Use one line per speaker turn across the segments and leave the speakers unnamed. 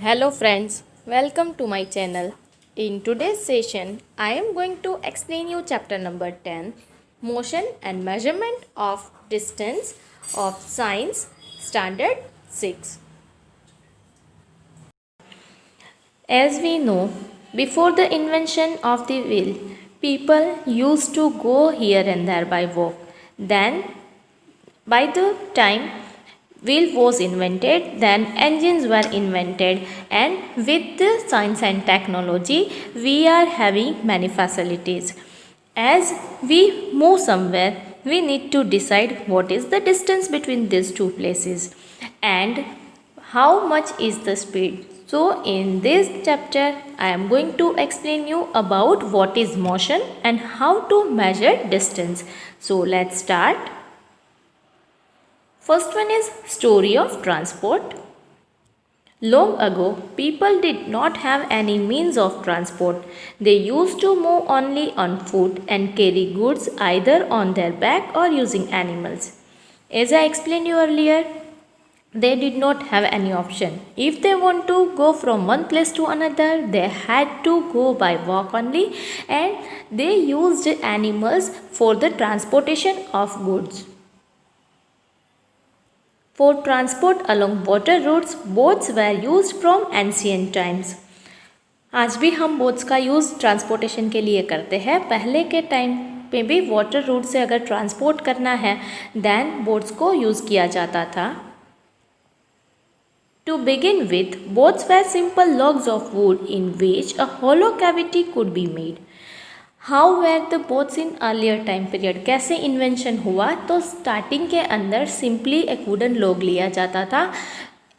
Hello friends, welcome to my channel. In today's session, I am going to explain you chapter number 10, Motion and Measurement of Distance of Science Standard 6. As we know, before the invention of the wheel, people used to go here and there by walk. Then, by the time wheel was invented, then engines were invented, and with the science and technology, we are having many facilities. As we move somewhere, we need to decide what is the distance between these two places and how much is the speed. So in this chapter, I am going to explain you about what is motion and how to measure distance. So let's start. First one is story of transport. Long ago, people did not have any means of transport. They used to move only on foot and carry goods either on their back or using animals. As I explained you earlier, they did not have any option. If they want to go from one place to another, they had to go by walk only, and they used animals for the transportation of goods. For transport along water routes, boats were used from ancient times. आज भी हम boats का use transportation के लिए करते हैं. पहले के टाइम पे भी वाटर रूट से अगर ट्रांसपोर्ट करना है देन बोट्स को यूज़ किया जाता था. To begin with, boats were simple logs of wood in which a hollow cavity could be made. How where the boats in earlier time period. कैसे invention हुआ? तो स्टार्टिंग के अंदर सिंपली एक वुडन लॉग लिया जाता था.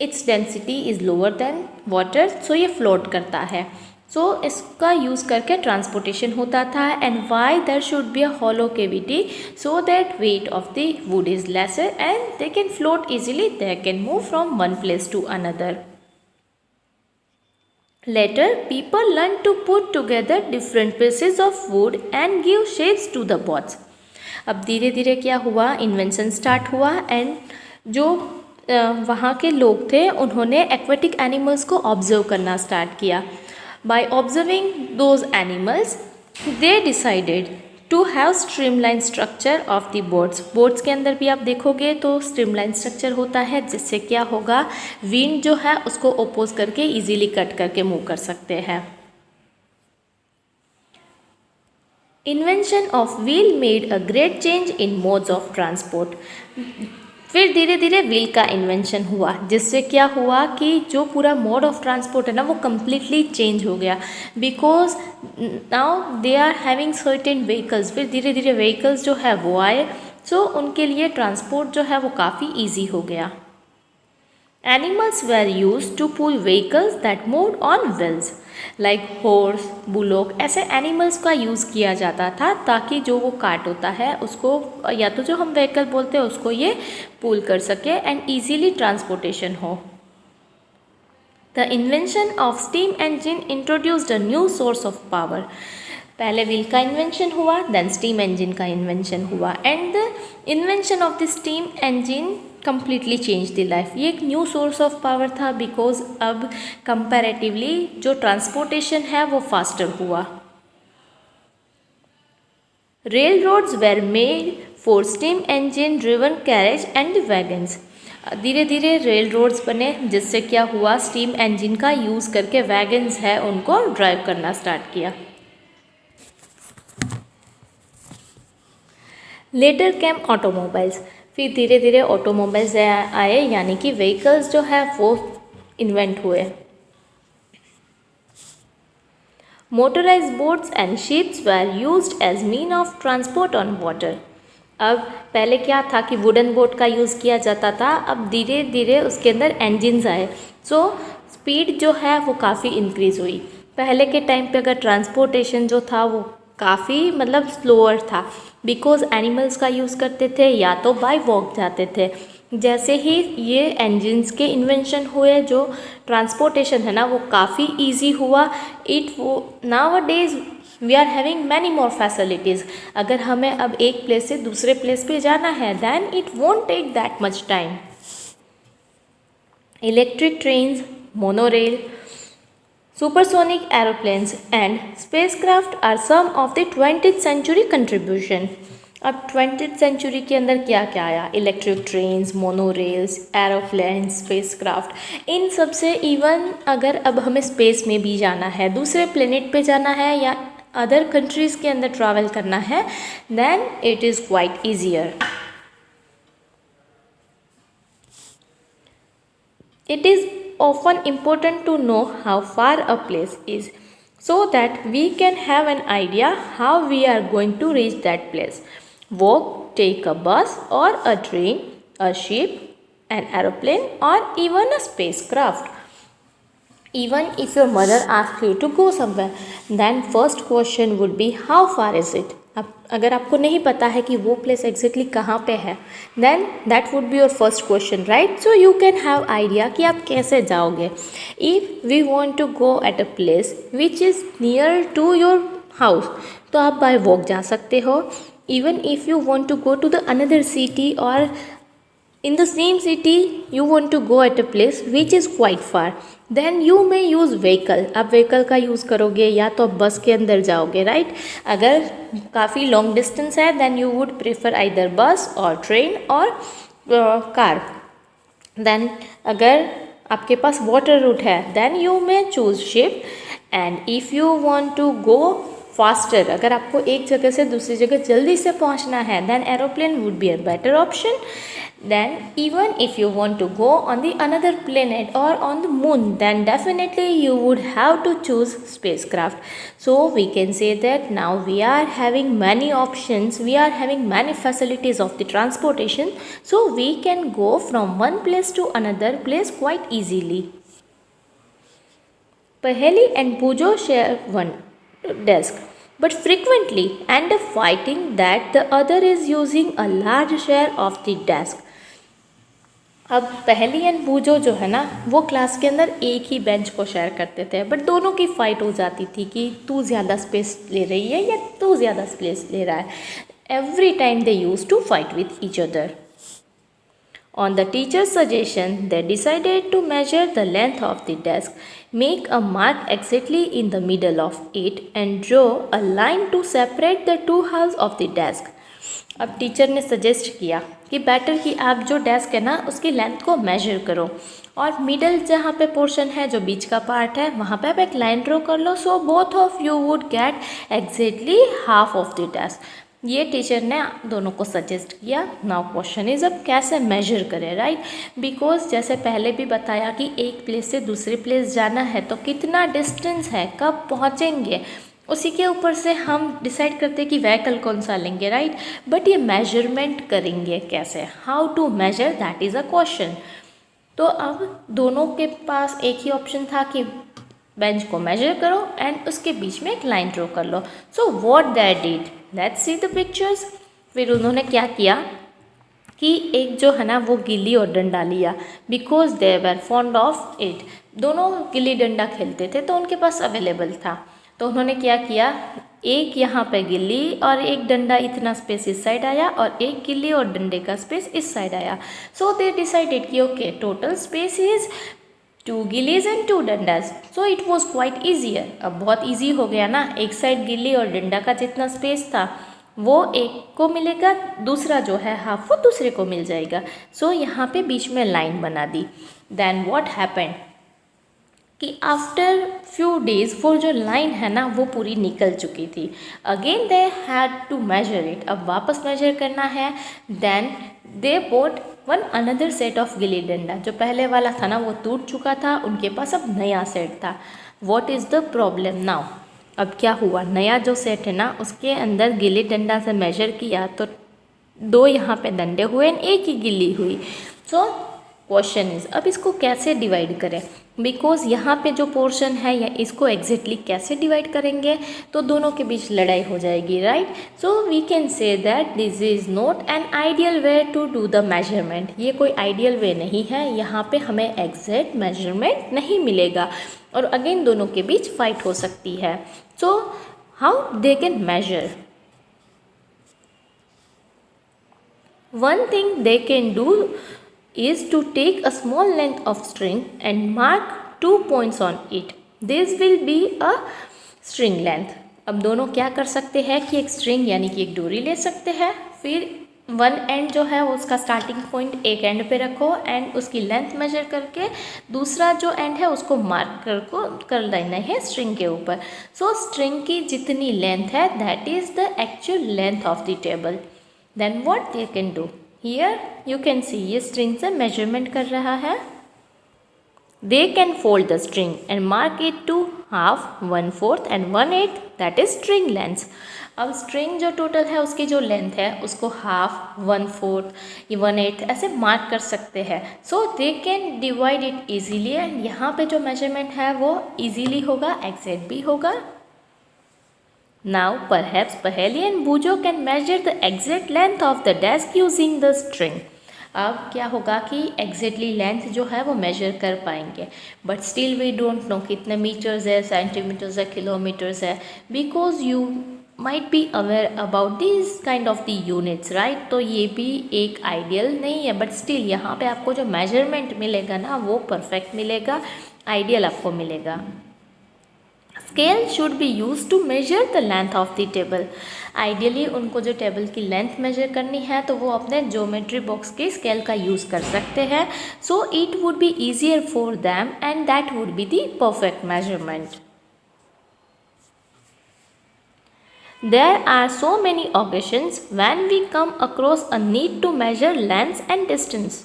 Its density is lower than water, so ये फ्लोट करता है. सो इसका यूज़ करके ट्रांसपोर्टेशन होता था. And why there should be a hollow cavity so that weight of the wood is lesser and they can float easily. They can move from one place to another. Later, people learned to put together different pieces of wood and give shapes to the boats. अब धीरे धीरे क्या हुआ, invention start हुआ and जो वहाँ के लोग थे उन्होंने एक्वेटिक एनिमल्स को ऑब्जर्व करना स्टार्ट किया. By observing those animals they decided to have streamline structure of the boats. Boats के अंदर भी आप देखोगे तो स्ट्रीमलाइन स्ट्रक्चर होता है, जिससे क्या होगा, विंड जो है उसको ओपोज करके इजीली कट करके मूव कर सकते हैं. Invention of wheel made a great change in modes of transport. फिर धीरे धीरे व्हील का इन्वेंशन हुआ, जिससे क्या हुआ कि जो पूरा मोड ऑफ ट्रांसपोर्ट है ना वो कम्प्लीटली चेंज हो गया. Because now they are having certain vehicles. फिर धीरे धीरे व्हीकल्स जो है वो आए, सो उनके लिए ट्रांसपोर्ट जो है वो काफ़ी ईजी हो गया. Animals were used to pull vehicles that moved on wheels like horse, bullock. ऐसे एनिमल्स का यूज़ किया जाता था ताकि जो वो कार्ट होता है उसको, या तो जो हम व्हीकल बोलते हैं उसको, ये पुल कर सके एंड ईजीली ट्रांसपोर्टेशन हो. The invention of steam engine introduced a new source of power. पहले व्हील का इन्वेंशन हुआ, देन स्टीम इंजन का इन्वेंशन हुआ and the invention of the steam engine completely change the life. ये एक new source of power था because अब comparatively जो ट्रांसपोर्टेशन है वो फास्टर हुआ. Rail roads were made for steam engine driven carriage and wagons. धीरे धीरे रेल रोड्स बने, जिससे क्या हुआ, स्टीम इंजन का यूज़ करके वैगन्स है उनको ड्राइव करना स्टार्ट किया. लेटर केम ऑटोमोबाइल्स. फिर धीरे धीरे ऑटोमोबाइल्स आए, यानी कि व्हीकल्स जो है वो इन्वेंट हुए. Motorised boats and ships were used as mean of transport on water. अब पहले क्या था कि वुडन बोट का यूज़ किया जाता था, अब धीरे धीरे उसके अंदर इंजन्स आए, सो स्पीड जो है वो काफ़ी इंक्रीज़ हुई. पहले के टाइम पे अगर ट्रांसपोर्टेशन जो था वो काफ़ी मतलब स्लोअर था, बिकॉज एनिमल्स का यूज़ करते थे या तो बाय वॉक जाते थे. जैसे ही ये इंजन्स के इन्वेंशन हुए, जो ट्रांसपोर्टेशन है ना वो काफ़ी इजी हुआ. Nowadays we are having many more facilities. अगर हमें अब एक प्लेस से दूसरे प्लेस पे जाना है then it won't take that much time. Electric trains, monorail, Supersonic aeroplanes and spacecraft are some of the 20th century contribution. अब 20th सेंचुरी के अंदर क्या क्या आया? इलेक्ट्रिक ट्रेन्स, मोनोरेल्स, एरोप्लेन्स, स्पेसक्राफ्ट, इन सब से इवन अगर अब हमें स्पेस में भी जाना है, दूसरे प्लेनेट पे जाना है या अदर कंट्रीज़ के अंदर ट्रैवल करना है, then it is quite easier. It is often important to know how far a place is so that we can have an idea how we are going to reach that place. Walk, take a bus or a train, a ship, an aeroplane or even a spacecraft. Even if your mother asks you to go somewhere, then first question would be how far is it? अब अगर आपको नहीं पता है कि वो place exactly कहाँ पे है, then that would be your first question, right? So you can have idea कि आप कैसे जाओगे. If we want to go at a place which is near to your house, तो आप बाय वॉक जा सकते हो. Even if you want to go to the another city और in the same city you want to go at a place which is quite far, then you may use vehicle. आप vehicle का use करोगे या तो बस के अंदर जाओगे, राइट? अगर काफ़ी लॉन्ग डिस्टेंस है then you would prefer either bus or train or car. then अगर आपके पास water route है then you may choose ship. and if you want to go faster, अगर आपको एक जगह से दूसरी जगह जल्दी से पहुंचना है, then aeroplane would be a better option. Then even if you want to go on the another planet or on the moon, then definitely you would have to choose spacecraft. So we can say that now we are having many options, we are having many facilities of the transportation, so we can go from one place to another place quite easily. Paheli and Pujo share one desk, but frequently end up fighting that the other is using a large share of the desk. अब पहली and बूजो जो है ना, वो class के अंदर एक ही bench को शेयर करते थे, बट दोनों की फ़ाइट हो जाती थी कि तू ज़्यादा स्पेस ले रही है या तू ज़्यादा स्पेस ले रहा है. Every time they use to fight with each other. On the teacher's suggestion, they decided to measure the length of the desk, make a mark exactly in the middle of it, and draw a line to separate the two halves of the desk. अब teacher ने suggest किया कि better कि आप जो desk है ना उसकी लेंथ को मेजर करो और मिडल जहाँ पे पोर्शन है, जो बीच का पार्ट है, वहाँ पे आप एक लाइन ड्रॉ कर लो. So both of you would get exactly half of the desk. ये टीचर ने दोनों को सजेस्ट किया. नाउ क्वेश्चन इज अब कैसे मेजर करें, राइट? बिकॉज जैसे पहले भी बताया कि एक प्लेस से दूसरे प्लेस जाना है तो कितना डिस्टेंस है, कब पहुंचेंगे, उसी के ऊपर से हम डिसाइड करते हैं कि व्हीकल कौन सा लेंगे, राइट? बट ये मेजरमेंट करेंगे कैसे, how to measure, that is a question. तो अब दोनों के पास एक ही ऑप्शन था कि बेंच को मेजर करो एंड उसके बीच में एक लाइन ड्रॉ कर लो. So what they did, let's see the pictures. फिर उन्होंने क्या किया कि एक जो है ना वो गिल्ली और डंडा लिया, because they were fond of it. दोनों गिल्ली डंडा खेलते थे तो उनके पास अवेलेबल था. तो उन्होंने क्या किया, एक यहाँ पे गिल्ली और एक डंडा, इतना स्पेस इस साइड आया और एक गिल्ली और डंडे का स्पेस इस साइड आया. सो दे डिसाइडेड कि okay total space is 2 Gillies and 2 Dundas. So it was quite easier. अब बहुत ईजी हो गया ना, एक साइड गिल्ली और डंडा का जितना स्पेस था वो एक को मिलेगा, दूसरा जो है हाफ वो दूसरे को मिल जाएगा. सो यहाँ पे बीच में लाइन बना दी. देन व्हाट हैपेंड कि आफ्टर फ्यू डेज वो जो लाइन है ना वो पूरी निकल चुकी थी. Again they had to measure it. अब वापस मेजर करना है. Then they bought one another set of gilli danda. जो पहले वाला था ना वो टूट चुका था, उनके पास अब नया सेट था. What is the problem now? अब क्या हुआ, नया जो सेट है ना उसके अंदर गिल्ली डंडा से मेजर किया तो 2 यहाँ पे डंडे हुए एंड एक ही गिल्ली हुई. सो क्वेश्चन इज अब इसको कैसे डिवाइड करें, बिकॉज यहाँ पे जो पोर्शन है या इसको एग्जैक्टली कैसे डिवाइड करेंगे तो दोनों के बीच लड़ाई हो जाएगी, right? So we can say that this is not an ideal way to do the measurement. ये कोई आइडियल वे नहीं है, यहाँ पे हमें एग्जैक्ट मेजरमेंट नहीं मिलेगा और अगेन दोनों के बीच फाइट हो सकती है. So how they can measure? One thing they can do is to take a small length of string and mark 2 points on it. This will be a string length. अब दोनों क्या कर सकते हैं कि एक स्ट्रिंग यानी कि एक डोरी ले सकते हैं, फिर वन एंड जो है उसका स्टार्टिंग पॉइंट एक एंड पे रखो एंड उसकी लेंथ मेजर करके दूसरा जो एंड है उसको मार्क कर लेना है स्ट्रिंग के ऊपर। सो स्ट्रिंग की जितनी लेंथ है that is the actual length of the table. Then what they can do, here you can see ये स्ट्रिंग से मेजरमेंट कर रहा है। They can fold the string and mark it to half, 1/4 and 1/8, that is string length। अब string जो total है उसकी जो लेंथ है उसको हाफ, 1/4 या 1/8 ऐसे मार्क कर सकते हैं। So they can divide it easily and यहाँ पे जो मेजरमेंट है वो ईजीली होगा, एग्जैक्ट भी होगा। नाउ परहैप्स पहेली and बूजो can measure the exact length of the desk using the string. अब क्या होगा कि एग्जैक्टली लेंथ जो है वो मेजर कर पाएंगे, but still we don't know कितने मीटर्स है, सेंटीमीटर्स है, किलोमीटर्स है, because you might be aware about this kind of the units, right. तो ये भी एक आइडियल नहीं है, बट स्टिल यहाँ पे आपको जो मेजरमेंट मिलेगा ना वो परफेक्ट मिलेगा, आइडियल आपको मिलेगा। Scale should be use to measure the length of the table. Ideally उनको जो टेबल की लेंथ मेजर करनी है तो वो अपने ज्योमेट्री बॉक्स के स्केल का यूज़ कर सकते हैं। सो it would be easier for them and that would be the perfect measurement. There are so many occasions when we come across a need to measure length and distance।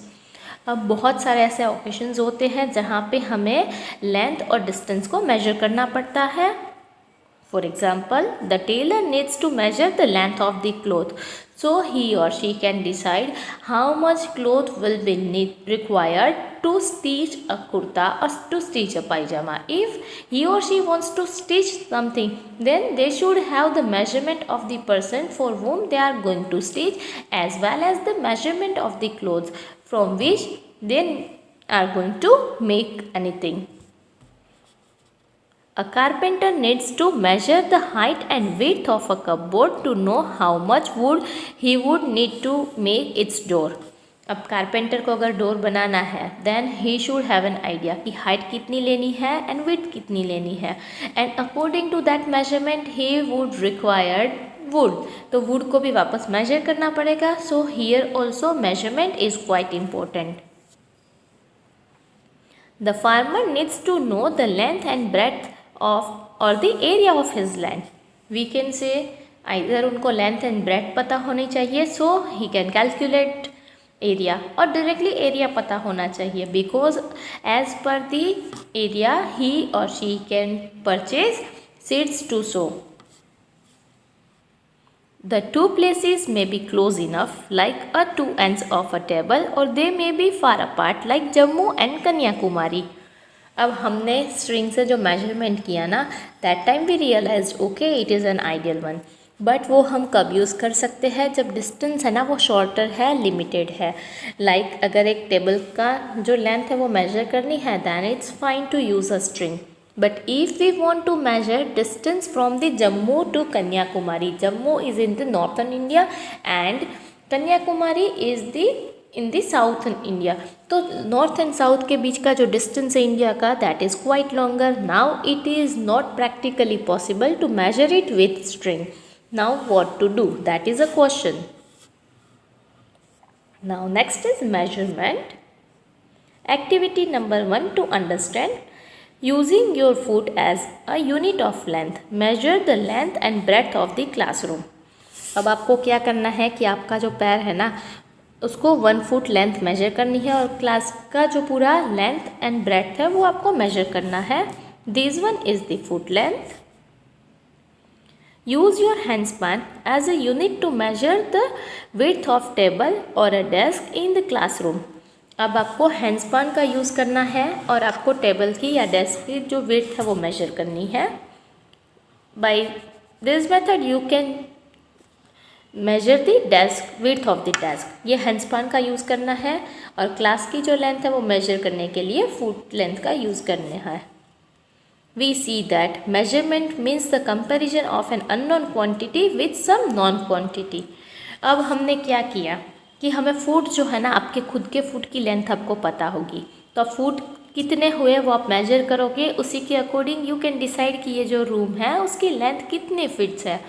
अब बहुत सारे ऐसे occasions होते हैं जहाँ पे हमें लेंथ और डिस्टेंस को मेजर करना पड़ता है। For example, the tailor needs to measure the length of the cloth, so he or she can decide how much cloth will be required to stitch a kurta or to stitch a pajama। If he or she wants to stitch something, then they should have the measurement of the person for whom they are going to stitch as well as the measurement of the clothes from which they are going to make anything। A carpenter needs to measure the height and width of a cupboard to know how much wood he would need to make its door। अब carpenter को अगर door बनाना है then he should have an idea कि height कितनी लेनी है and width कितनी लेनी है, and according to that measurement he would required wood, तो वुड को भी वापस मेजर करना पड़ेगा। So here also measurement is quite important. The farmer needs to know the length and breadth of or the area of his land. We can say either उनको length and breadth पता होनी चाहिए so he can calculate area, और directly area पता होना चाहिए because as per the area he or she can purchase seeds to sow. The two places may be close enough like a two ends of a table or they may be far apart like Jammu and Kanyakumari. अब हमने string से जो measurement किया ना that time we realise okay it is an ideal one, but वो हम कब use कर सकते हैं जब डिस्टेंस है ना वो शॉर्टर है, लिमिटेड है। लाइक अगर एक टेबल का जो लेंथ है वो मेजर करनी है then it's fine to use a string, but if we want to measure distance from the Jammu to Kanyakumari, Jammu is in the northern India and Kanyakumari is the in the southern India, तो north and south के बीच का जो distance है India का that is quite longer. Now it is not practically possible to measure it with string. Now what to do? That is a question. Now next is measurement. Activity number 1 to understand. Using your foot as a unit of length, measure the length and breadth of the classroom। अब आपको क्या करना है कि आपका जो पैर है ना उसको 1 फुट लेंथ मेजर करनी है और क्लास का जो पूरा लेंथ एंड ब्रेड्थ है वो आपको मेजर करना है। This one is the foot length. Use your handspan as a unit to measure the width of table or a desk in the classroom। अब आपको हैंडस्पैन का यूज़ करना है और आपको टेबल की या डेस्क की जो विड्थ है वो मेजर करनी है। By this method you can measure the desk width of the desk. ये हैंडस्पैन का यूज़ करना है और क्लास की जो लेंथ है वो मेजर करने के लिए फुट लेंथ का यूज़ करना है। We see that measurement means the comparison of an unknown quantity with some known quantity। अब हमने क्या किया कि हमें फुट जो है ना आपके खुद के फुट की लेंथ आपको पता होगी, तो फुट कितने हुए वो आप मेजर करोगे, उसी के अकॉर्डिंग यू कैन डिसाइड कि ये जो रूम है उसकी लेंथ कितने फीट्स है।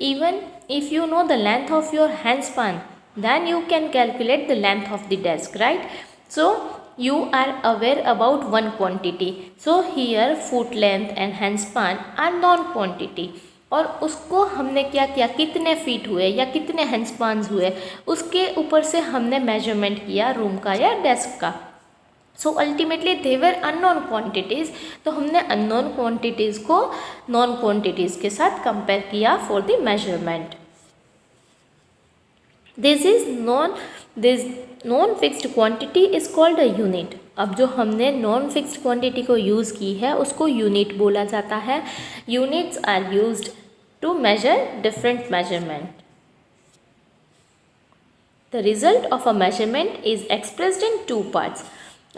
Even if you know the length of your hand span then you can calculate the length of the desk, right? So you are aware about one quantity, so here foot length and hand span are non quantity, और उसको हमने क्या किया, कितने feet हुए या कितने hand स्पान्स हुए उसके ऊपर से हमने मेजरमेंट किया रूम का या डेस्क का। So ultimately they were unknown quantities, तो हमने अननोन क्वांटिटीज़ को नॉन क्वांटिटीज़ के साथ कंपेयर किया for the measurement. This known fixed quantity is called a unit. अब जो हमने नॉन फिक्स्ड क्वांटिटी को यूज़ की है उसको यूनिट बोला जाता है। Units are used to measure different measurement. The result of a measurement is expressed in 2 parts.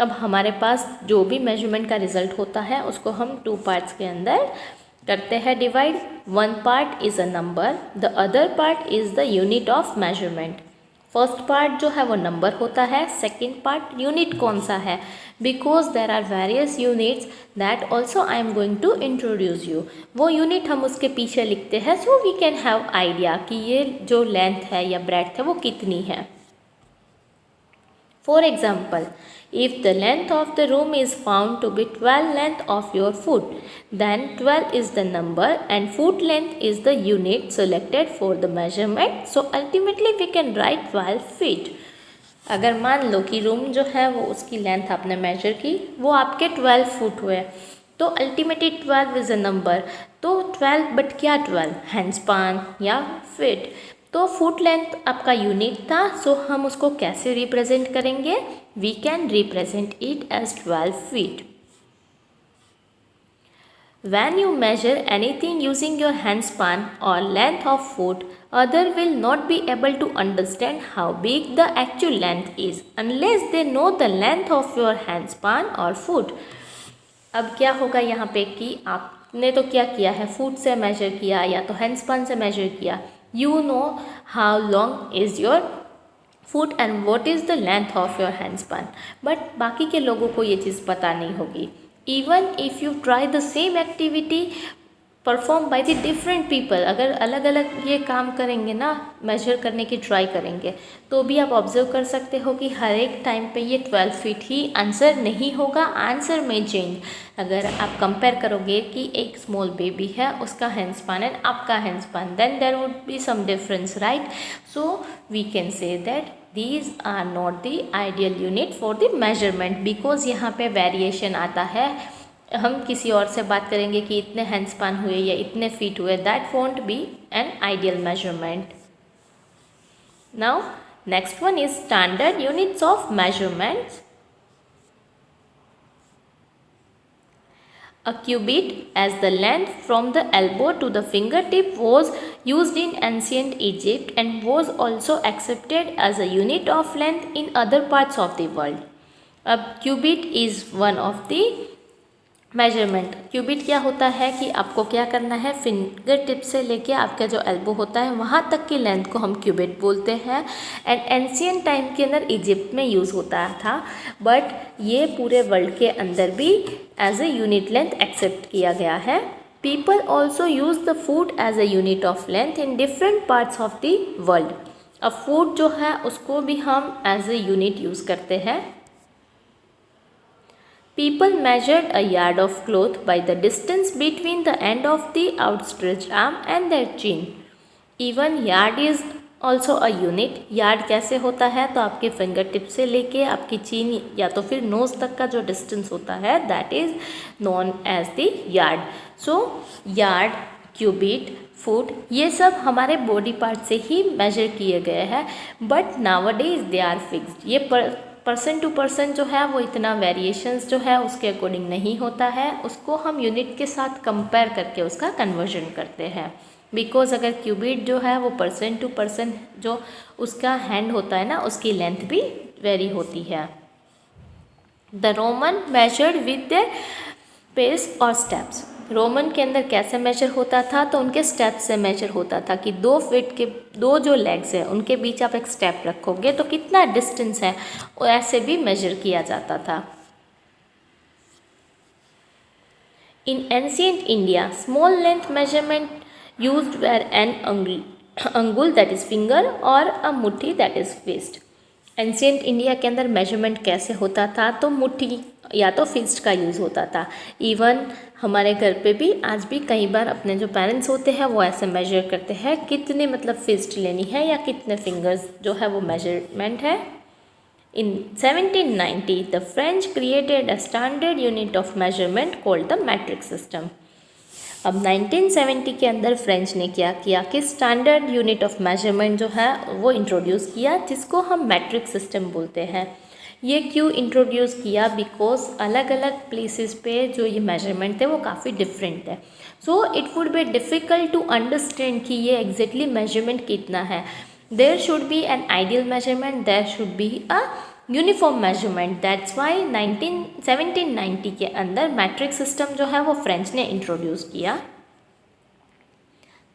अब हमारे पास जो भी मेजरमेंट का रिजल्ट होता है उसको हम 2 पार्ट्स के अंदर करते हैं divide. 1 part is a number, the other part is the unit of measurement. First part जो है वो नंबर होता है, सेकेंड पार्ट यूनिट कौन सा है, because there are various units that also I am going to introduce you. वो unit हम उसके पीछे लिखते हैं so we can have idea कि ये जो लेंथ है या ब्रेड्थ है वो कितनी है। For example, if the length of the room is found to be 12 length of your foot, then 12 is the number and foot length is the unit selected for the measurement. So ultimately we can write 12 feet. अगर मान लो कि room जो है वो उसकी length आपने major की, वो आपके 12 फुट हुए, तो अल्टीमेटली 12 इज़ अ नंबर। तो 12 बट क्या 12 हैंड स्पान या फीट, तो फुट लेंथ आपका यूनिट था, सो हम उसको कैसे रिप्रेजेंट करेंगे, we can represent it as 12 feet. When you measure anything using your hand span or length of foot, other will not be able to understand how big the actual length is unless they know the length of your hand span or foot. अब क्या होगा यहाँ पे कि आपने तो क्या किया है, फुट से मेजर किया या तो हैंड स्पान से मेजर किया, you know how long is your foot and what is the length of your hand span, but बाकी के लोगों को ये चीज़ पता नहीं होगी। even if you try the same activity perform by the different people, अगर अलग अलग ये काम करेंगे ना, मेजर करने की ट्राई करेंगे, तो भी आप ऑब्जर्व कर सकते हो कि हर एक टाइम पे ये 12 फीट ही आंसर नहीं होगा, आंसर में चेंज। अगर आप कंपेयर करोगे कि एक स्मॉल बेबी है, उसका हैंड स्पान एंड आपका hand span, then there would be some difference, right? So we can say that these are not the ideal unit for the measurement because यहाँ पे वेरिएशन आता है। हम किसी और से बात करेंगे कि इतने हैंड स्पान हुए या इतने फीट हुए, that won't be an ideal measurement. Now next one is standard units of measurements. A cubit, as the length from the elbow to the fingertip, was used in ancient Egypt and was also accepted as a unit of length in other parts of the world. अब cubit is one of the measurement. Cubit क्या होता है कि आपको क्या करना है, finger tip से लेके आपका जो एल्बो होता है वहाँ तक की लेंथ को हम क्यूबिट बोलते हैं। एंड एंशियंट टाइम के अंदर इजिप्ट में यूज़ होता था, बट ये पूरे वर्ल्ड के अंदर भी as a unit length accept किया गया है। People also use the foot as a unit of length in different parts of the world. अब फुट जो है उसको भी हम एज ए यूनिट यूज़ करते हैं। People measured a yard of cloth by the distance between the end of the outstretched arm and their chin. Even yard is also a unit. Yard कैसे होता है, तो आपके फिंगर टिप से लेके आपकी चीन या तो फिर नोज तक का जो डिस्टेंस होता है that is known as the yard. So yard, cubit, foot, ये सब हमारे बॉडी पार्ट से ही मेजर किए गए हैं, but nowadays they are fixed. ये पर्सन टू पर्सन जो है वो इतना वेरिएशंस जो है उसके अकॉर्डिंग नहीं होता है, उसको हम यूनिट के साथ कंपेयर करके उसका कन्वर्जन करते हैं। बिकॉज अगर क्यूबिट जो है वो पर्सन टू पर्सन जो उसका हैंड होता है ना, उसकी लेंथ भी वेरी होती है। The Roman measured with their pace और स्टेप्स। रोमन के अंदर कैसे मेजर होता था, तो उनके स्टेप से मेजर होता था कि 2 फीट के 2 जो लेग्स हैं उनके बीच आप एक स्टेप रखोगे तो कितना डिस्टेंस है, वो ऐसे भी मेजर किया जाता था। In ancient India, small length measurement used were an अंगुल that is finger और a मुट्ठी that is fist. Ancient India के अंदर मेजरमेंट कैसे होता था, तो मुट्ठी या तो फिस्ट का यूज़ होता था. इवन हमारे घर पे भी आज भी कई बार अपने जो पेरेंट्स होते हैं वो ऐसे मेजर करते हैं कितने मतलब फिस्ट लेनी है या कितने फिंगर्स जो है वो मेजरमेंट है. In 1790, the French created a standard unit of measurement called the metric system. अब 1970 के अंदर फ्रेंच ने क्या किया कि स्टैंडर्ड यूनिट ऑफ मेजरमेंट जो है वो इंट्रोड्यूस किया, जिसको हम मैट्रिक सिस्टम बोलते हैं. ये क्यों इंट्रोड्यूस किया, बिकॉज अलग अलग प्लेसेस पे जो ये मेजरमेंट थे वो काफ़ी डिफरेंट है. So it would be difficult to understand कि ये एग्जैक्टली मेजरमेंट कितना है. There should be an ideal measurement, there should be a uniform measurement. That's why 1790 के अंदर मैट्रिक सिस्टम जो है वो फ्रेंच ने इंट्रोड्यूस किया.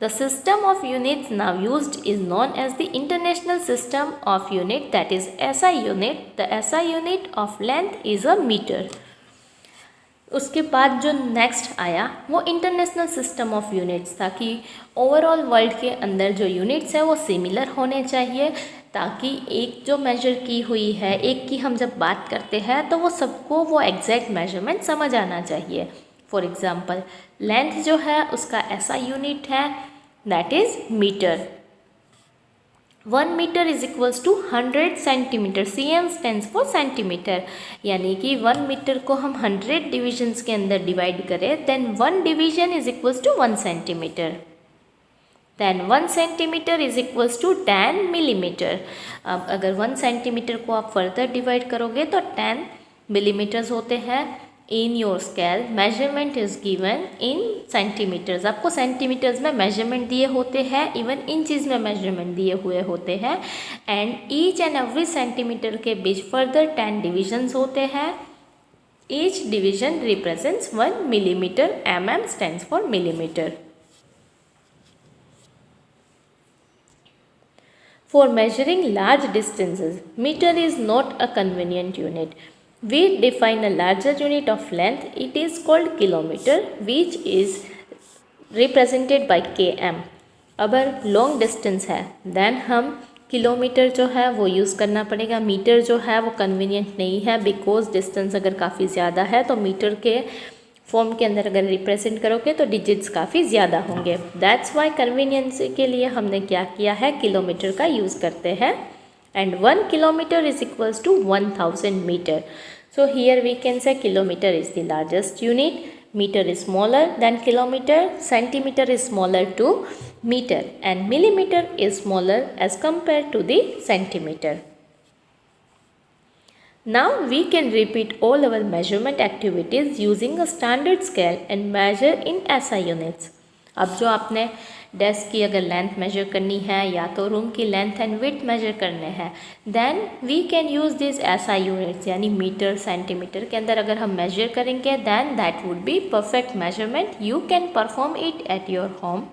The system of units now used is known as the International System of Unit, that is SI unit. The SI unit of length is a meter. उसके बाद जो नेक्स्ट आया वो इंटरनेशनल सिस्टम ऑफ यूनिट्स था कि overall world के अंदर जो यूनिट्स हैं वो सिमिलर होने चाहिए, ताकि एक जो मेजर की हुई है, एक की हम जब बात करते हैं तो वो सबको वो एग्जैक्ट मेजरमेंट समझ आना चाहिए. फॉर एग्जांपल लेंथ जो है उसका ऐसा यूनिट है that is metre. 1 metre is equals to 100 centimetre. cm stands for centimetre. यानी कि 1 मीटर को हम 100 डिविजन्स के अंदर डिवाइड करें, then 1 division is equals to 1 centimetre. Then 1 centimetre is equals to 10 millimetre. अब अगर 1 सेंटीमीटर को आप फर्दर डिवाइड करोगे तो 10 मिलीमीटर्स होते हैं. In your scale measurement is given in centimetres. आपको सेंटीमीटर्स में मेजरमेंट दिए होते हैं, इवन इंचज़ में मेजरमेंट दिए हुए होते हैं. And each and every centimetre के बीच फर्दर 10 डिविजन्स होते हैं. Each division represents 1 millimetre. mm stands for millimetre. For measuring large distances, meter is not a convenient unit. We define a larger unit of length. It is called kilometer, which is represented by km. अगर long distance है then हम kilometre जो है वो use करना पड़ेगा. Metre जो है वो कन्वीनियंट नहीं है, बिकॉज डिस्टेंस अगर काफ़ी ज़्यादा है तो मीटर के फॉर्म के अंदर अगर रिप्रेजेंट करोगे तो डिजिट्स काफ़ी ज़्यादा होंगे. दैट्स वाई कन्वीनियंस के लिए हमने क्या किया है, किलोमीटर का यूज़ करते हैं. And 1 kilometre is equals to 1000 metre. So here we can say kilometer is the largest unit, meter is smaller than kilometer, centimeter is smaller to meter, and millimeter is smaller as compared to the centimeter. Now we can repeat all our measurement activities using a standard scale and measure in SI units. अब जो आपने desk की अगर length major करनी है या तो room की लेंथ एंड विड्थ मेजर करने हैं, then we can use this SI units यानी मीटर सेंटीमीटर के अंदर अगर हम मेजर करेंगे then that would be perfect measurement. You can perform it at your home.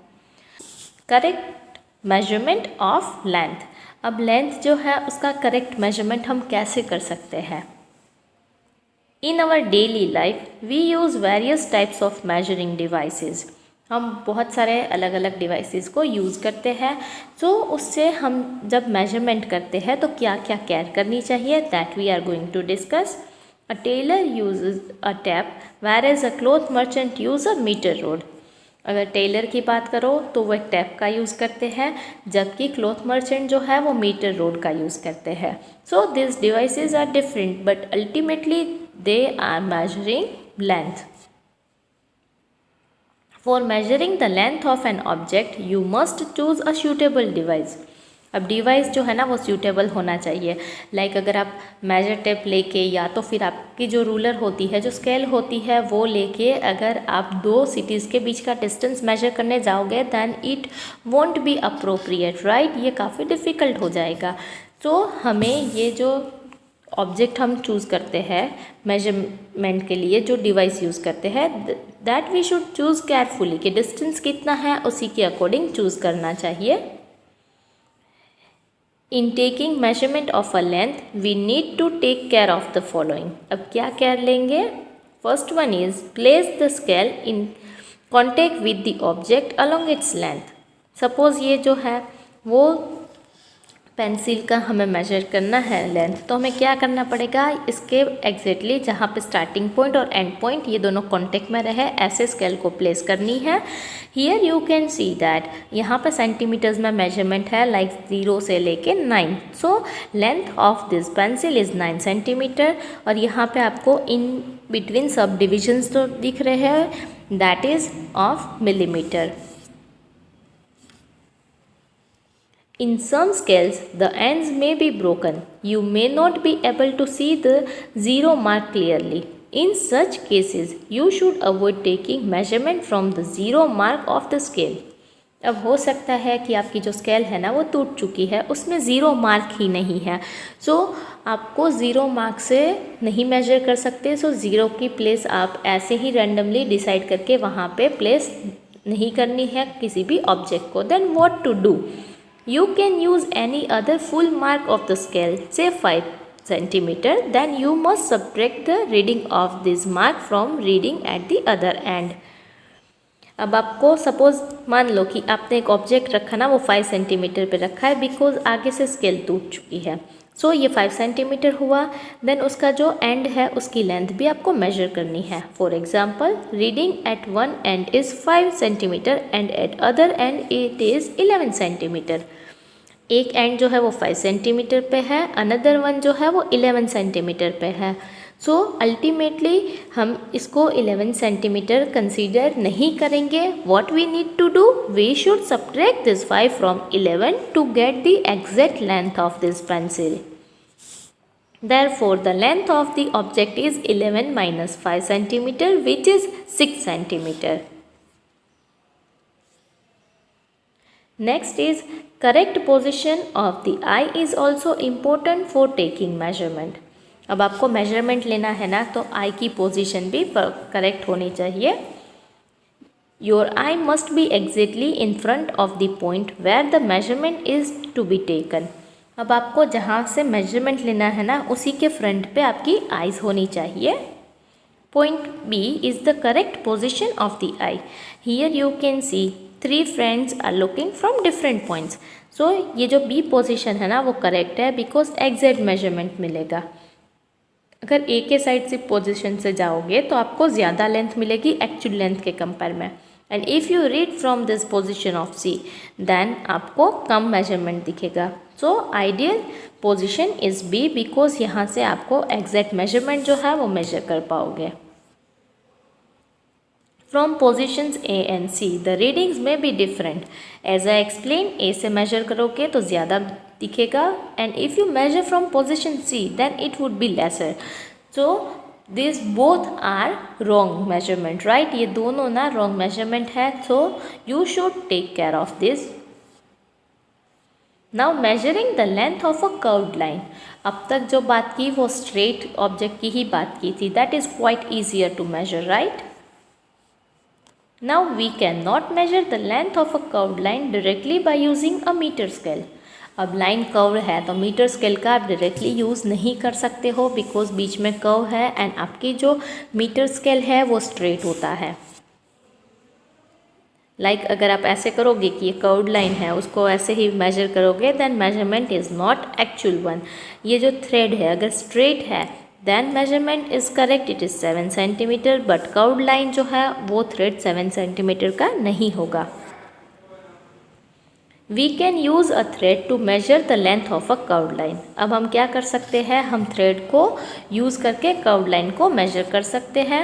Correct measurement of length. अब length जो है उसका करेक्ट मेजरमेंट हम कैसे कर सकते हैं. In our daily life we use various types of measuring devices. हम बहुत सारे अलग अलग डिवाइसेस को यूज़ करते हैं. तो उससे हम जब मेजरमेंट करते हैं तो क्या क्या केयर करनी चाहिए, that we are going to discuss. A tailor uses a tape whereas a cloth merchant use a metre rod. अगर टेलर की बात करो तो वह टेप का यूज़ करते हैं, जबकि क्लॉथ मर्चेंट जो है वो मीटर रोड का यूज़ करते हैं. So this devices are different but ultimately they are measuring length. For measuring the length of an object, you must choose a suitable device. अब डिवाइस जो है ना वो सूटेबल होना चाहिए. लाइक अगर आप मेजर टेप लेके या तो फिर आपकी जो रूलर होती है, जो स्केल होती है, वो लेके अगर आप 2 सिटीज़ के बीच का डिस्टेंस मेजर करने जाओगे then it won't be appropriate, right. ये काफ़ी डिफ़िकल्ट हो जाएगा. तो हमें ये जो ऑब्जेक्ट हम चूज़ करते हैं मेजरमेंट के लिए, जो डिवाइस यूज़ करते हैं, that we should choose carefully कि डिस्टेंस कितना है उसी के अकॉर्डिंग चूज़ करना चाहिए. In taking measurement of a length we need to take care of the following. अब क्या केयर लेंगे, first one is place the scale in contact with the object along its length. Suppose ये जो है वो pencil का हमें major करना है लेंथ, तो हमें क्या करना पड़ेगा, इसके एग्जैक्टली जहाँ पे स्टार्टिंग पॉइंट और एंड पॉइंट ये दोनों कांटेक्ट में रहे ऐसे स्केल को प्लेस करनी है। Here you can see that यहाँ पे सेंटीमीटर्स में मेजरमेंट है लाइक 0 से लेके 9। So length of this pencil is 9 centimetre. और यहाँ पे आपको इन बिटवीन सब डिविजन्स तो दिख रहे हैं, that is of millimetre. In some scales, the ends may be broken. You may not be able to see the zero mark clearly. In such cases, you should avoid taking measurement from the zero mark of the scale. अब हो सकता है कि आपकी जो scale है ना वो टूट चुकी है, उसमें ज़ीरो मार्क ही नहीं है। सो आपको ज़ीरो मार्क से नहीं मेजर कर सकते। सो ज़ीरो की प्लेस आप ऐसे ही रैंडमली डिसाइड करके वहाँ पे प्लेस नहीं करनी है किसी भी ऑब्जेक्ट को। Then what to do, you can use any other full mark of the scale, say 5 centimeter. Then you must subtract the reading of this mark from reading at the other end. अब आपको suppose मान लो कि आपने एक object रखा ना, वो 5 centimetre पे रखा है बिकॉज आगे से स्केल टूट चुकी है। सो ये 5 सेंटीमीटर हुआ। देन उसका जो एंड है उसकी लेंथ भी आपको मेजर करनी है। For example, reading at one end is 5 centimetre and at other end it is 11 centimetre. एक एंड जो है वो 5 सेंटीमीटर पे है, अनदर वन जो है वो 11 सेंटीमीटर पे है। सो अल्टीमेटली हम इसको 11 सेंटीमीटर कंसीडर नहीं करेंगे। What we need to do, we should subtract this 5 from 11 to get the exact length of this pencil. Therefore, the length of the object is 11 minus 5 centimeter, which is 6 centimeter. Next is correct position of the eye is also important for taking measurement. अब आपको measurement लेना है ना, तो eye की position भी correct होनी चाहिए। Your eye must be exactly in front of the point where the measurement is to be taken. अब आपको जहाँ से measurement लेना है ना, उसी के front पे आपकी eyes होनी चाहिए। Point B is the correct position of the eye. Here you can see 3 friends are looking from different points. So ये जो B पोजीशन है ना वो करेक्ट है बिकॉज एग्जैक्ट मेजरमेंट मिलेगा। अगर A के साइड से पोजीशन से जाओगे तो आपको ज़्यादा लेंथ मिलेगी एक्चुअल लेंथ के कंपेयर में। And if you read from this position of C then आपको कम मेजरमेंट दिखेगा। So ideal position is B because यहाँ से आपको एग्जैक्ट मेजरमेंट जो है वो मेजर कर पाओगे। From positions A and C, the readings may be different. As I explained, A से measure करोगे तो ज़्यादा दिखेगा, and if you measure from position C, then it would be lesser. So these both are wrong measurement, right? ये दोनों ना wrong measurement है, so you should take care of this. Now measuring the length of a curved line. अब तक जो बात की वो straight object की ही बात की थी. That is quite easier to measure, right? Now we cannot measure the length of a curved line directly by using a meter scale. अब लाइन कर्व है तो मीटर स्केल का आप डायरेक्टली यूज़ नहीं कर सकते हो बिकॉज बीच में कर्व है एंड आपकी जो मीटर स्केल है वो स्ट्रेट होता है। लाइक अगर आप ऐसे करोगे कि ये कर्व्ड लाइन है उसको ऐसे ही मेजर करोगे then measurement is not actual one. ये जो थ्रेड है अगर स्ट्रेट है then measurement is correct, it is 7 centimetre, but curved line जो है वो थ्रेड 7 सेंटीमीटर का नहीं होगा। We can use a thread to measure the length of a curved line. अब हम क्या कर सकते हैं, हम थ्रेड को यूज़ करके कर्व्ड लाइन को मेजर कर सकते हैं।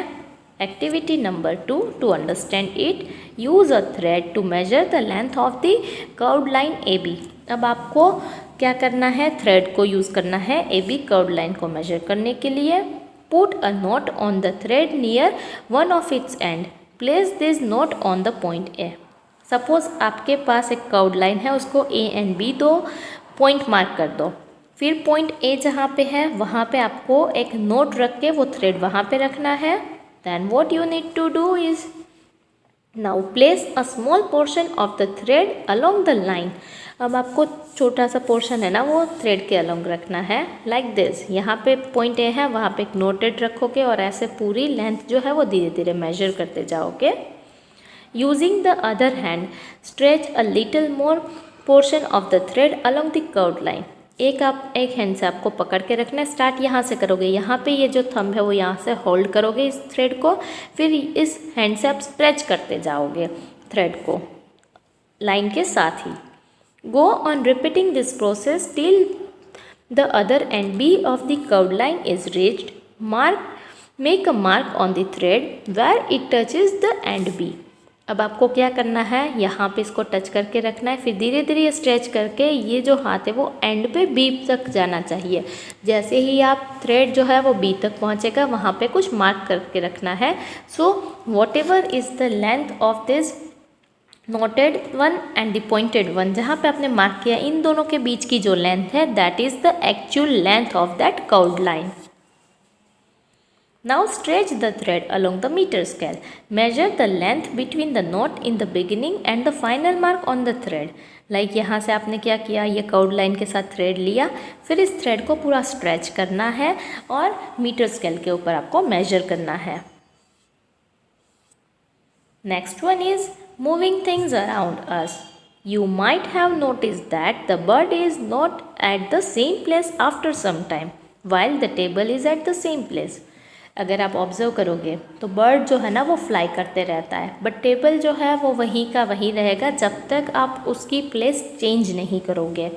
Activity number 2, to understand it, use a thread to measure the length of the curved line A B. अब आपको क्या करना है, थ्रेड को यूज़ करना है ए बी कर्व्ड लाइन को मेजर करने के लिए। Put a note on the thread near one of its and, place this note on the point A. Suppose आपके पास एक कर्व्ड लाइन है, उसको ए एंड बी दो पॉइंट मार्क कर दो, फिर पॉइंट ए जहाँ पे है वहाँ पे आपको एक नोट रख के वो थ्रेड वहाँ पे रखना है। Then what you need to do is now place a small portion of the thread along the line. अब आपको छोटा सा पोर्शन है ना वो थ्रेड के अलोंग रखना है लाइक दिस। यहाँ पे पॉइंट ए है, वहाँ पे एक नोटेड रखोगे और ऐसे पूरी लेंथ जो है वो धीरे धीरे मेजर करते जाओगे। Using the other hand stretch a little more portion of the thread along the curved line. एक हैंड से आपको पकड़ के रखना है। स्टार्ट यहाँ से करोगे, यहाँ पे ये जो थंब है वो यहाँ से होल्ड करोगे इस थ्रेड को, फिर इस हैंड से आप स्ट्रेच करते जाओगे थ्रेड को लाइन के साथ ही। Go on repeating this process till the other end B of the curved line is reached. Make a mark on the thread where it touches the end B. अब आपको क्या करना है, यहाँ पे इसको टच करके रखना है, फिर धीरे धीरे स्ट्रेच करके ये जो हाथ है वो एंड पे बी तक जाना चाहिए। जैसे ही आप थ्रेड जो है वो बी तक पहुँचेगा वहाँ पे कुछ मार्क करके रखना है। So what ever is the length of this noted one and the pointed one, जहाँ पे आपने मार्क किया इन दोनों के बीच की जो लेंथ है that is the actual length of that curved line. Now stretch the thread along the meter scale. Measure the length between the knot in the beginning and the final mark on the thread. Like यहाँ से आपने क्या किया, ये curved line के साथ thread लिया, फिर इस थ्रेड को पूरा स्ट्रेच करना है और मीटर स्केल के ऊपर आपको मेजर करना है। Next one is moving things around us. You might have noticed that the bird is not at the same place after some time, while the table is at the same place. अगर आप observe करोगे तो bird जो है ना वो fly करते रहता है, बट टेबल जो है वो वहीं का वहीं रहेगा जब तक आप उसकी प्लेस चेंज नहीं करोगे।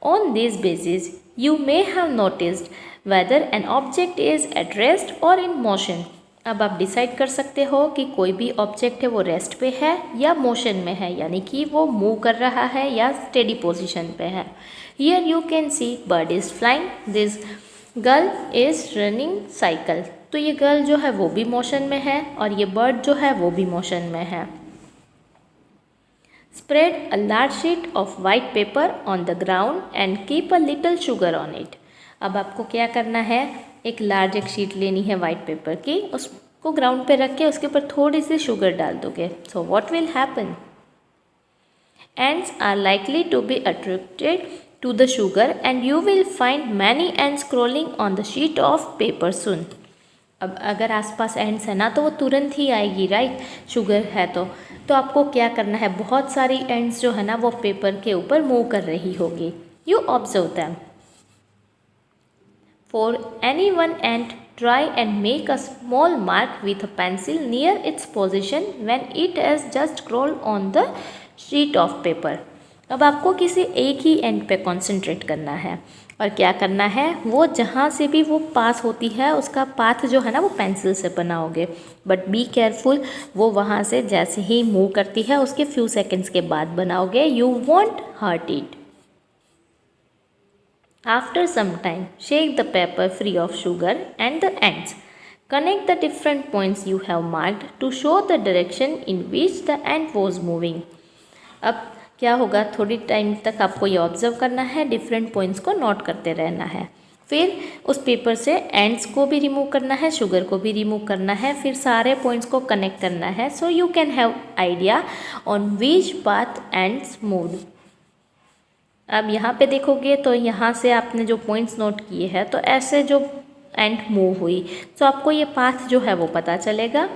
On this basis, you may have noticed whether an object is at rest or in motion. अब आप डिसाइड कर सकते हो कि कोई भी ऑब्जेक्ट है वो रेस्ट पे है या मोशन में है, यानी कि वो मूव कर रहा है या स्टेडी पोजीशन पे है। Here you can C bird is flying, this girl is running cycle. तो ये गर्ल जो है वो भी मोशन में है और ये बर्ड जो है वो भी मोशन में है। Spread a large sheet of white paper on the ground and keep a little sugar on it. अब आपको क्या करना है, एक लार्ज एक शीट लेनी है वाइट पेपर की, उसको ग्राउंड पे रख के उसके ऊपर थोड़ी सी शुगर डाल दोगे। So what will happen, ants are likely to be attracted to the sugar and you will find many ants crawling on the sheet of paper soon. अब अगर आसपास एंड्स है ना तो वो तुरंत ही आएगी, राइट, शुगर है तो आपको क्या करना है, बहुत सारी एंड्स जो है ना वो पेपर के ऊपर मूव कर रही होगी। You observe them. For any one ant, try and make a small mark with a pencil near its position when it has just crawled on the sheet of paper. अब आपको किसी एक ही and पे concentrate करना है और क्या करना है, वो जहाँ से भी वो पास होती है उसका पाथ जो है ना वो पेंसिल से बनाओगे, बट बी केयरफुल, वो वहाँ से जैसे ही मूव करती है उसके फ्यू सेकेंड्स के बाद बनाओगे। You won't hurt it. After some time, shake the paper free of sugar and the ants. Connect the different points you have marked to show the direction in which the ant was moving. अब क्या होगा, थोड़ी time तक आपको ये observe करना है, different points को नोट करते रहना है। फिर उस पेपर से एंड्स को भी रिमूव करना है, शुगर को भी रिमूव करना है, फिर सारे पॉइंट्स को कनेक्ट करना है। सो you can have idea on which path ends moved. अब यहाँ पे देखोगे तो यहाँ से आपने जो पॉइंट्स नोट किए हैं तो ऐसे जो एंट मूव हुई तो आपको ये पाथ जो है वो पता चलेगा।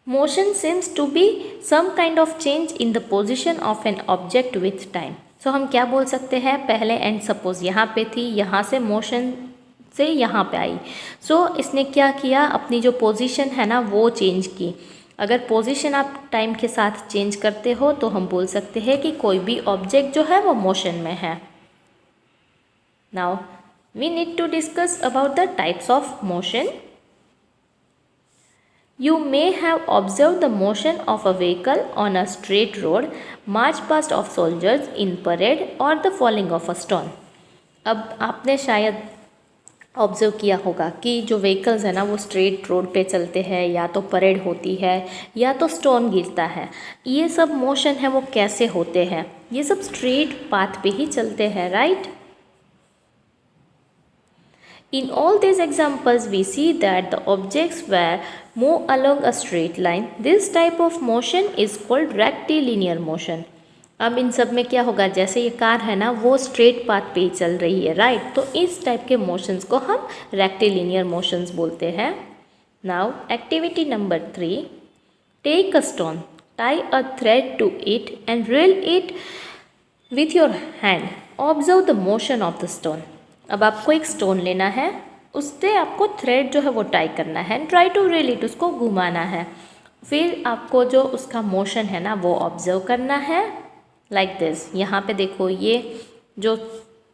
Motion seems to be some kind of change in the position of an object with time. So हम क्या बोल सकते हैं, पहले एंड सपोज यहाँ पे थी, यहाँ से मोशन से यहाँ पे आई, सो इसने क्या किया, अपनी जो पोजीशन है ना वो चेंज की। अगर पोजीशन आप टाइम के साथ चेंज करते हो तो हम बोल सकते हैं कि कोई भी ऑब्जेक्ट जो है वो मोशन में है। Now we need to discuss about the types of motion. You may have observed the motion of a vehicle on a straight road, march past of soldiers in parade or the falling of a stone. अब आपने शायद observe किया होगा कि जो vehicles है ना वो स्ट्रेट रोड पे चलते हैं, या तो परेड होती है या तो स्टोन गिरता है। ये सब मोशन है वो कैसे होते हैं, ये सब स्ट्रेट पाथ पे ही चलते हैं, right. In all these examples, we see that the objects were move along a straight line. This type of motion is called rectilinear motion. अब इन सब में क्या होगा, जैसे ये कार है ना वो स्ट्रेट पाथ पे ही चल रही है, राइट, तो इस टाइप के मोशंस को हम रेक्टिलिनियर मोशंस बोलते हैं. Now activity number 3, take a stone, tie a thread to it and reel it with your hand. Observe the motion of the stone. अब आपको एक स्टोन लेना है, उससे आपको थ्रेड जो है वो टाई करना है, ट्राई टू रील इट, उसको घुमाना है. फिर आपको जो उसका मोशन है ना वो ऑब्जर्व करना है लाइक दिस. यहाँ पे देखो ये जो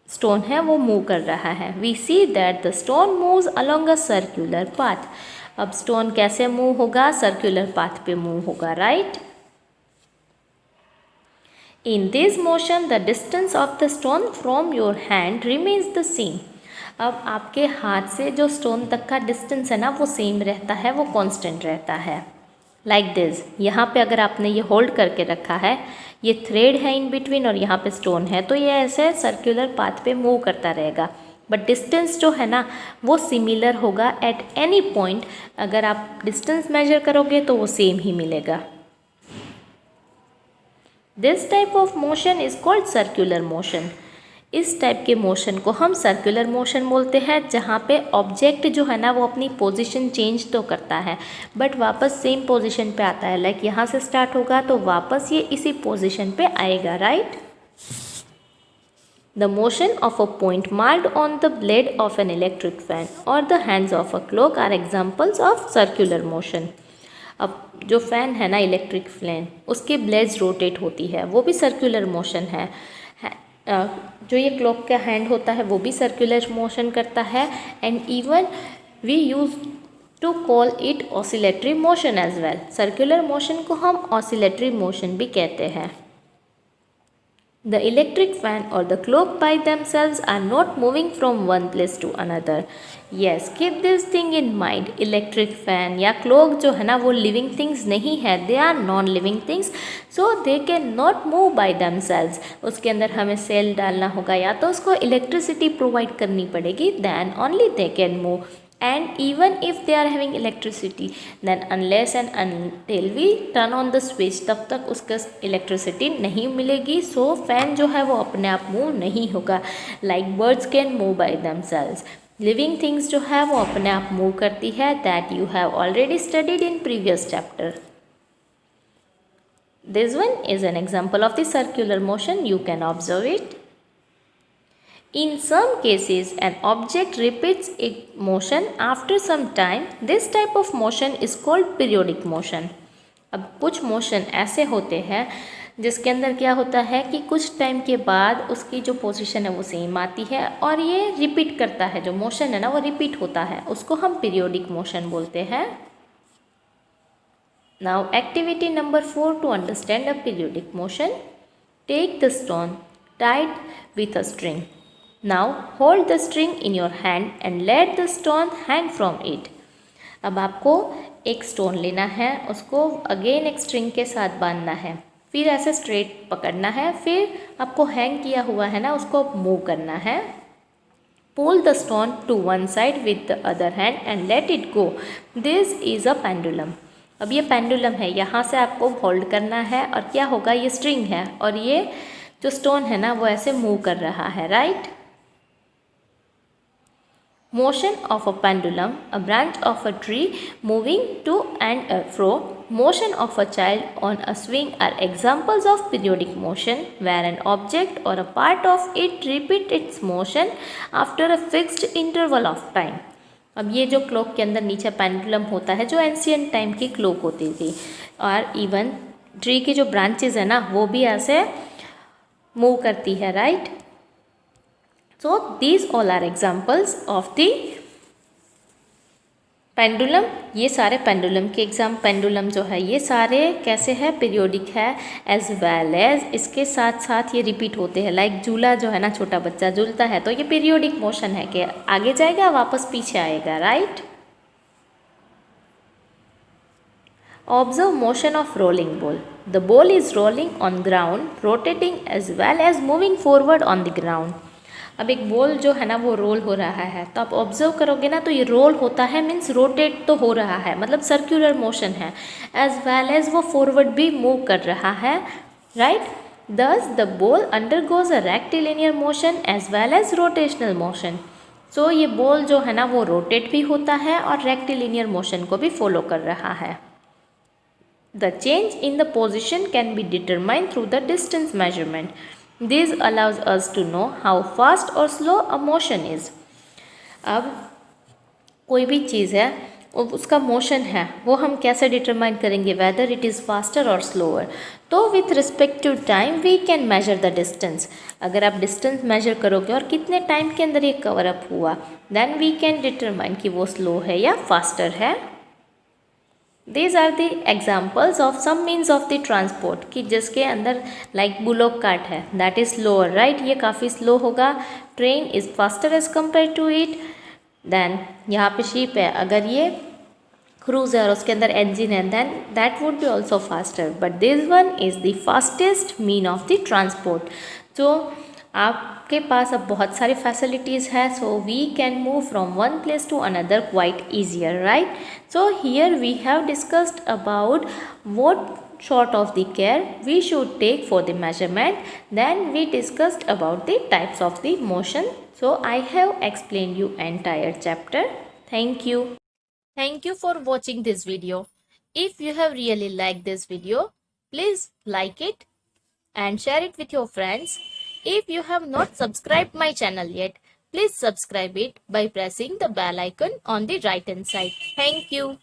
स्टोन है वो मूव कर रहा है. We see that the stone moves along a circular path. अब स्टोन कैसे मूव होगा, सर्कुलर पाथ पे मूव होगा, right. In this motion, the distance of the stone from your hand remains the same. अब आपके हाथ से जो स्टोन तक का डिस्टेंस है ना वो सेम रहता है, वो कांस्टेंट रहता है. Like this. यहाँ पे अगर आपने ये होल्ड करके रखा है, ये थ्रेड है इन बिटवीन और यहाँ पे स्टोन है, तो ये ऐसे सर्कुलर पाथ पे मूव करता रहेगा. बट डिस्टेंस जो है ना वो सिमिलर होगा एट एनी पॉइंट. अगर आप डिस्टेंस मेजर करोगे तो वो सेम ही मिलेगा. This type of motion is called circular motion. इस टाइप के मोशन को हम सर्कुलर मोशन बोलते हैं, जहाँ पे ऑब्जेक्ट जो है ना वो अपनी पोजीशन चेंज तो करता है बट वापस सेम पोजीशन पे आता है. लाइक यहाँ से स्टार्ट होगा तो वापस ये इसी पोजीशन पे आएगा, right. The motion of a point marked on the blade of an electric fan और the hands of a clock are examples of circular motion. अब जो फ़ैन है ना इलेक्ट्रिक फैन, उसकी ब्लेड्स रोटेट होती है, वो भी सर्कुलर मोशन है. जो ये क्लॉक का हैंड होता है वो भी सर्कुलर मोशन करता है. And even we use to call it oscillatory motion as well. Circular motion को हम ऑसिलेटरी मोशन भी कहते हैं. The electric fan or the clock by themselves are not moving from one place to another. Yes, keep this thing in mind. Electric fan या clock जो है ना वो living things नहीं है, they are non-living things, so they can not move by themselves. उसके अंदर हमें सेल डालना होगा या तो उसको इलेक्ट्रिसिटी प्रोवाइड करनी पड़ेगी, then only they can move. And even if they are having electricity, then unless and until we turn on the switch, तब तक उसका इलेक्ट्रिसिटी नहीं मिलेगी. सो फैन जो है वो अपने आप मूव नहीं होगा. Like birds can move by themselves. Living things जो है वो अपने आप मूव करती है. That you have already studied in previous chapter. This one is an example of the circular motion. You can observe it. In some cases, an object repeats its motion after some time. This type of motion is called periodic motion. अब कुछ motion ऐसे होते हैं जिसके अंदर क्या होता है कि कुछ टाइम के बाद उसकी जो पोजीशन है वो सेम आती है और ये रिपीट करता है. जो मोशन है ना वो रिपीट होता है, उसको हम पीरियोडिक मोशन बोलते हैं. Now activity number 4 to understand a periodic motion. Take the stone tied with a string. Now hold the string in your hand and let the stone hang from it. अब आपको एक stone लेना है, उसको again एक string के साथ बांधना है, फिर ऐसे स्ट्रेट पकड़ना है, फिर आपको हैंग किया हुआ है ना उसको मूव करना है. Pull the stone to one side with the other hand and let it go. This is a pendulum. अब ये पेंडुलम है, यहाँ से आपको होल्ड करना है और क्या होगा, ये स्ट्रिंग है और ये जो स्टोन है ना वो ऐसे मूव कर रहा है, right. Motion of a pendulum, a branch of a tree moving to and fro, motion of a child on a swing are examples of periodic motion where an object or a part of it repeat its motion after a fixed interval of time. अब ये जो clock के अंदर नीचे pendulum होता है जो ancient time की क्लॉक होती थी, और इवन ट्री की जो ब्रांचेज है ना वो भी ऐसे मूव करती है, right. So these all are examples of the pendulum. ये सारे पेंडुलम के पेंडुलम जो है ये सारे कैसे है, पीरियोडिक है, एज वेल एज इसके साथ साथ ये रिपीट होते हैं. लाइक झूला जो है ना, छोटा बच्चा झूलता है तो ये पीरियोडिक मोशन है कि आगे जाएगा वापस पीछे आएगा, right. Observe motion of rolling ball. The ball is rolling on ground, rotating as well as moving forward on the ground. अब एक बॉल जो है ना वो रोल हो रहा है, तो आप ऑब्जर्व करोगे ना तो ये रोल होता है मीन्स रोटेट तो हो रहा है, मतलब सर्कुलर मोशन है, एज वेल एज वो फॉरवर्ड भी मूव कर रहा है, right. Thus the ball undergoes a rectilinear motion as well as rotational motion. So ये बॉल जो है ना वो रोटेट भी होता है और रेक्टिलिनियर मोशन को भी फॉलो कर रहा है। The change in the position can be determined through the distance measurement. This allows us to know how fast or slow a motion is. अब कोई भी चीज़ है उसका मोशन है वो हम कैसे डिटरमाइन करेंगे, वेदर इट इज़ फास्टर और स्लोअर। तो with respect to time we can measure the distance. अगर आप डिस्टेंस मेजर करोगे और कितने टाइम के अंदर ये कवर अप हुआ, देन वी कैन डिटरमाइन कि वो स्लो है या फास्टर है। These are the examples of some means of the transport कि जिसके अंदर लाइक बुलोक कार्ट है, दैट इज़ स्लोअर, राइट, ये काफ़ी स्लो होगा। Train is faster as compare to it. Then यहाँ पे शिप है, अगर ये क्रूज है और उसके अंदर इंजन है, then that would be also faster, but this one is the fastest mean of the transport. तो आपके पास अब बहुत सारी फैसिलिटीज़ है, so we can move from one place to another quite easier, right. So here we have discussed about what sort of the care we should take for the measurement. Then we discussed about the types of the motion. So I have explained you entire chapter. Thank you. Thank you for watching this video. If you have really liked this video, please like it and share it with your friends. If you have not subscribed my channel yet, please subscribe it by pressing the bell icon on the right hand side. Thank you.